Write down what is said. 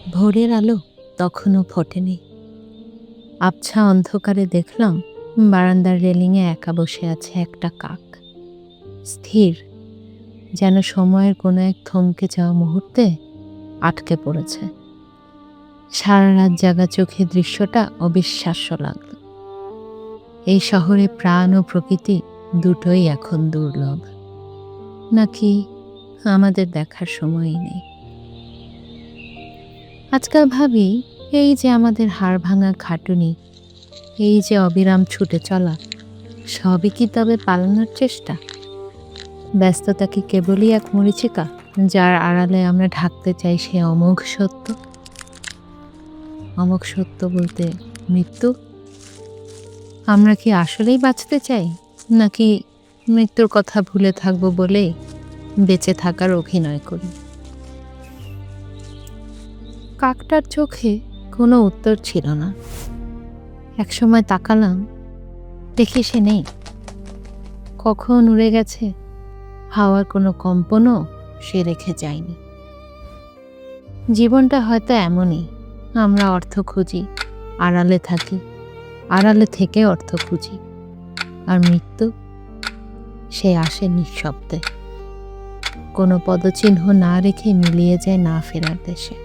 ভোরের আলো তখনও ফোটেনি। আবছা অন্ধকারে দেখলাম বারান্দার রেলিংয়ে একা বসে আছে একটা কাক, স্থির, যেন সময়ের কোনো এক থমকে যাওয়া মুহূর্তে আটকে পড়েছে। সারা রাত জাগা চোখে দৃশ্যটা অবিশ্বাস্য লাগল। এই শহরে প্রাণ ও প্রকৃতি দুটোই এখন দুর্লভ, নাকি আমাদের দেখার সময়ই নেই। আজকাল ভাবি, এই যে আমাদের হাড় ভাঙা খাটুনি, এই যে অবিরাম ছুটে চলা, সবই কি তবে পালানোর চেষ্টা? ব্যস্ততা কি কেবলই এক মরীচিকা, যার আড়ালে আমরা ঢাকতে চাই সে অমোঘ সত্য? অমোঘ সত্য বলতে মৃত্যু। আমরা কি আসলেই বাঁচতে চাই, নাকি মৃত্যুর কথা ভুলে থাকবো বলেই বেঁচে থাকার অভিনয় করি? কাকটার চোখে কোনো উত্তর ছিল না। একসময় তাকালাম, দেখি সে নেই। কখন উড়ে গেছে, হাওয়ার কোনো কম্পনও সে রেখে যায়নি। জীবনটা হয়তো এমনই, আমরা অর্থ খুঁজি, আড়ালে থাকি, আড়ালে থেকে অর্থ খুঁজি, আর মৃত্যু, সে আসে নিঃশব্দে, কোনো পদচিহ্ন না রেখে মিলিয়ে যায় না ফেরার দেশে।